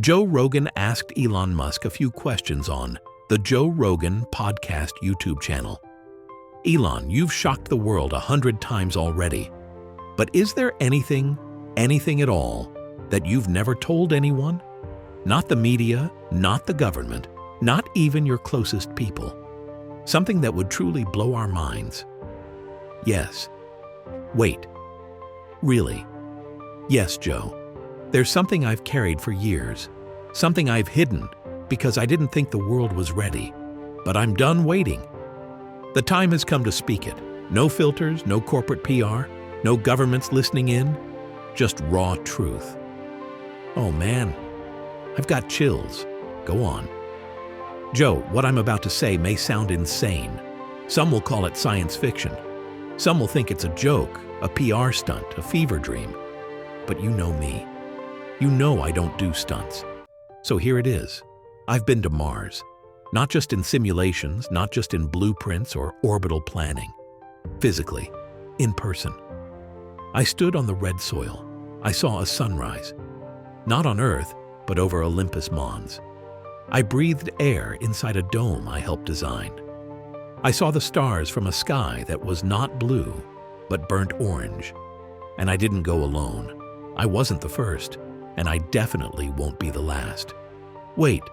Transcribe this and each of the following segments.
Joe Rogan asked Elon Musk a few questions on the Joe Rogan Podcast YouTube channel. Elon, you've shocked the world 100 times already. But is there anything at all, that you've never told anyone? Not the media, not the government, not even your closest people. Something that would truly blow our minds. Yes. Wait. Really? Yes, Joe. There's something I've carried for years. Something I've hidden because I didn't think the world was ready. But I'm done waiting. The time has come to speak it. No filters, no corporate PR, no governments listening in. Just raw truth. Oh man, I've got chills. Go on. Joe, what I'm about to say may sound insane. Some will call it science fiction. Some will think it's a joke, a PR stunt, a fever dream. But you know me. You know I don't do stunts. So here it is. I've been to Mars. Not just in simulations, not just in blueprints or orbital planning. Physically, in person. I stood on the red soil. I saw a sunrise. Not on Earth, but over Olympus Mons. I breathed air inside a dome I helped design. I saw the stars from a sky that was not blue, but burnt orange. And I didn't go alone. I wasn't the first, and I definitely won't be the last. Wait,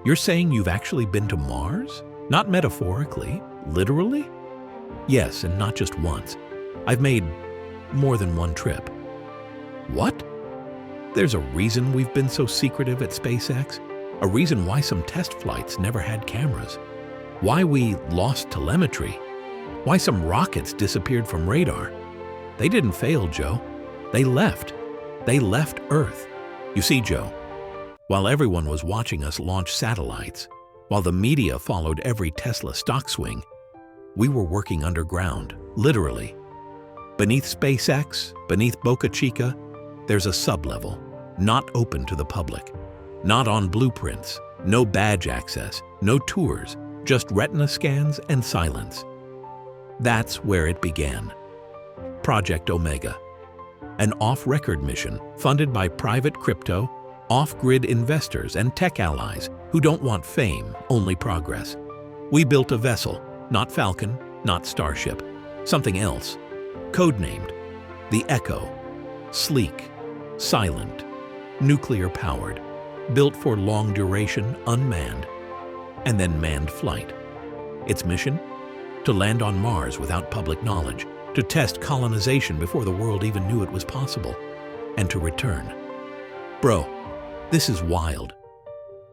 you're saying you've actually been to Mars? Not metaphorically, literally? Yes, and not just once. I've made more than one trip. What? There's a reason we've been so secretive at SpaceX, a reason why some test flights never had cameras, why we lost telemetry, why some rockets disappeared from radar. They didn't fail, Joe. They left. They left Earth. You see, Joe, while everyone was watching us launch satellites, while the media followed every Tesla stock swing, we were working underground, literally. Beneath SpaceX, beneath Boca Chica, there's a sublevel, not open to the public, not on blueprints, no badge access, no tours, just retina scans and silence. That's where it began. Project Omega, an off-record mission funded by private crypto, off-grid investors and tech allies who don't want fame, only progress. We built a vessel, not Falcon, not Starship, something else, codenamed the Echo, sleek, silent, nuclear-powered, built for long-duration, unmanned, and then manned flight. Its mission? To land on Mars without public knowledge, to test colonization before the world even knew it was possible, and to return. Bro, this is wild.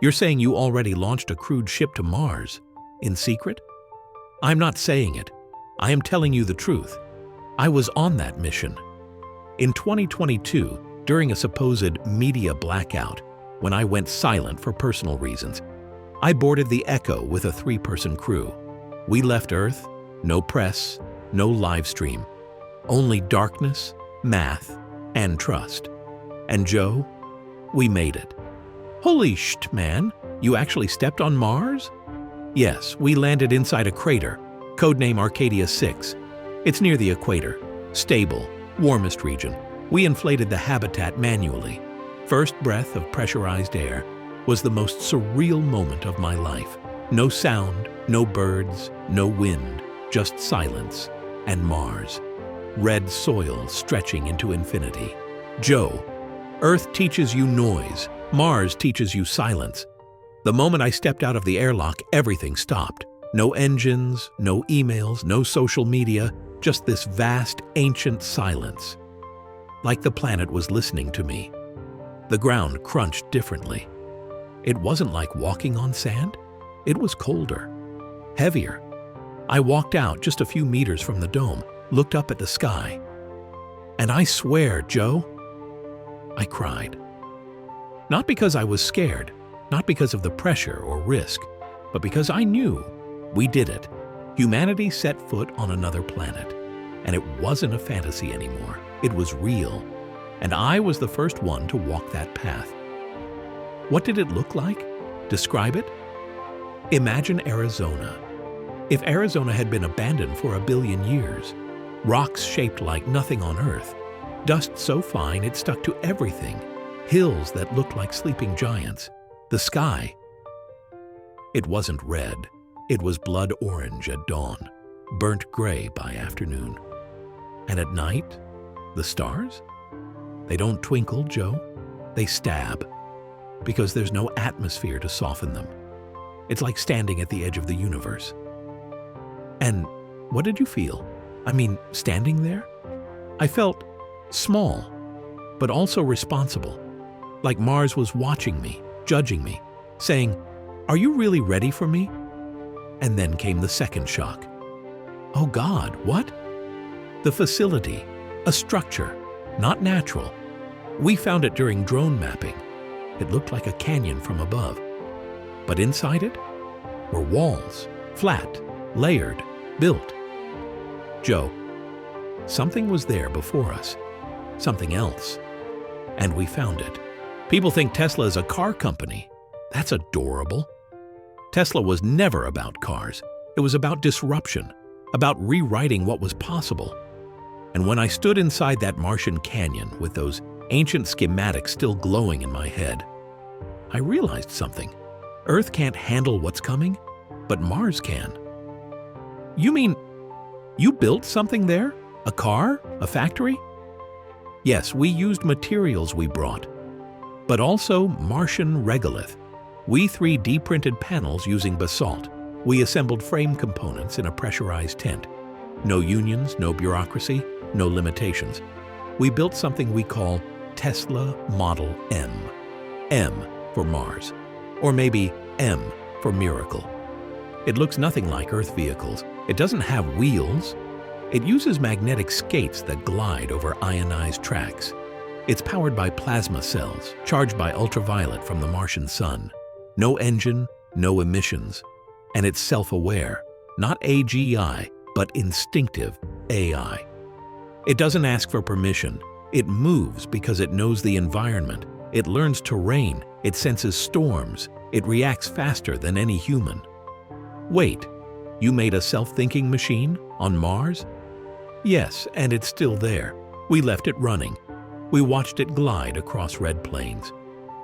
You're saying you already launched a crewed ship to Mars, in secret? I'm not saying it. I am telling you the truth. I was on that mission. In 2022, during a supposed media blackout, when I went silent for personal reasons, I boarded the Echo with a 3-person crew. We left Earth, no press, no live stream, only darkness, math, and trust. And Joe, we made it. Holy sh*t, man, you actually stepped on Mars? Yes, we landed inside a crater, codename Arcadia 6. It's near the equator, stable, warmest region. We inflated the habitat manually. First breath of pressurized air was the most surreal moment of my life. No sound, no birds, no wind, just silence and Mars. Red soil stretching into infinity. Joe, Earth teaches you noise, Mars teaches you silence. The moment I stepped out of the airlock, everything stopped. No engines, no emails, no social media, just this vast, ancient silence. Like the planet was listening to me. The ground crunched differently. It wasn't like walking on sand. It was colder, heavier. I walked out just a few meters from the dome, looked up at the sky, and I swear, Joe, I cried. Not because I was scared, not because of the pressure or risk, but because I knew we did it. Humanity set foot on another planet, and it wasn't a fantasy anymore. It was real, and I was the first one to walk that path. What did it look like? Describe it? Imagine Arizona. If Arizona had been abandoned for 1 billion years, rocks shaped like nothing on Earth, dust so fine it stuck to everything, hills that looked like sleeping giants, the sky. It wasn't red. It was blood orange at dawn, burnt gray by afternoon. And at night, the stars? They don't twinkle, Joe. They stab, because there's no atmosphere to soften them. It's like standing at the edge of the universe. And what did you feel? I mean, standing there? I felt small, but also responsible. Like Mars was watching me, judging me, saying, "Are you really ready for me?" And then came the second shock. Oh God, what? The facility, a structure, not natural. We found it during drone mapping. It looked like a canyon from above. But inside it were walls, flat, layered, built. Joe, something was there before us, something else. And we found it. People think Tesla is a car company. That's adorable. Tesla was never about cars. It was about disruption, about rewriting what was possible. And when I stood inside that Martian canyon with those ancient schematics still glowing in my head, I realized something. Earth can't handle what's coming, but Mars can. You mean you built something there? A car? A factory? Yes, we used materials we brought, but also Martian regolith. We 3D printed panels using basalt. We assembled frame components in a pressurized tent. No unions, no bureaucracy, no limitations. We built something we call Tesla Model M. M for Mars. Or maybe M for miracle. It looks nothing like Earth vehicles. It doesn't have wheels. It uses magnetic skates that glide over ionized tracks. It's powered by plasma cells, charged by ultraviolet from the Martian sun. No engine, no emissions. And it's self-aware, not AGI, but instinctive AI. It doesn't ask for permission. It moves because it knows the environment. It learns terrain. It senses storms. It reacts faster than any human. Wait, you made a self-thinking machine on Mars? Yes, and it's still there. We left it running. We watched it glide across red plains,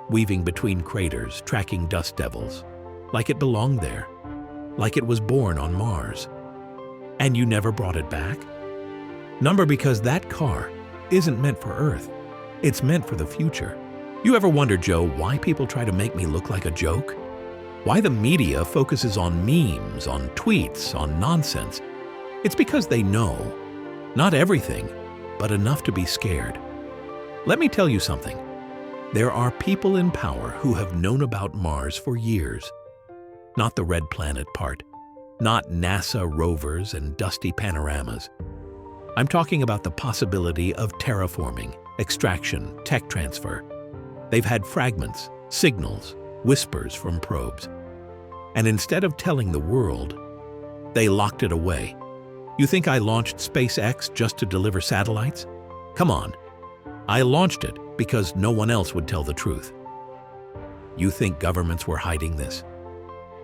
weaving between craters, tracking dust devils, like it belonged there, like it was born on Mars. And you never brought it back? Number because that car isn't meant for Earth. It's meant for the future. You ever wonder, Joe, why people try to make me look like a joke? Why the media focuses on memes, on tweets, on nonsense? It's because they know. Not everything, but enough to be scared. Let me tell you something. There are people in power who have known about Mars for years. Not the red planet part. Not NASA rovers and dusty panoramas. I'm talking about the possibility of terraforming, extraction, tech transfer. They've had fragments, signals, whispers from probes. And instead of telling the world, they locked it away. You think I launched SpaceX just to deliver satellites? Come on. I launched it because no one else would tell the truth. You think governments were hiding this?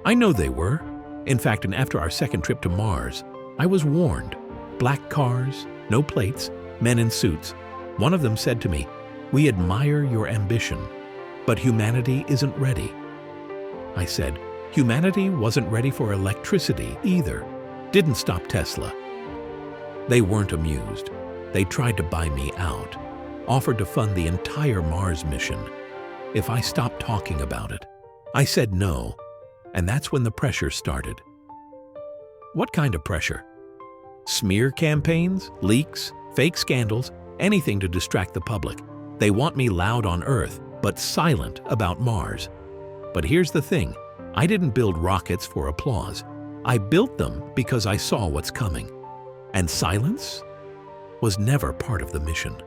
I know they were. In fact, and after our second trip to Mars, I was warned. Black cars, no plates, men in suits. One of them said to me, "We admire your ambition, but humanity isn't ready." I said, humanity wasn't ready for electricity either. Didn't stop Tesla. They weren't amused. They tried to buy me out, offered to fund the entire Mars mission if I stopped talking about it. I said no, and that's when the pressure started. What kind of pressure? Smear campaigns, leaks, fake scandals, anything to distract the public. They want me loud on Earth, but silent about Mars. But here's the thing, I didn't build rockets for applause. I built them because I saw what's coming. And silence was never part of the mission.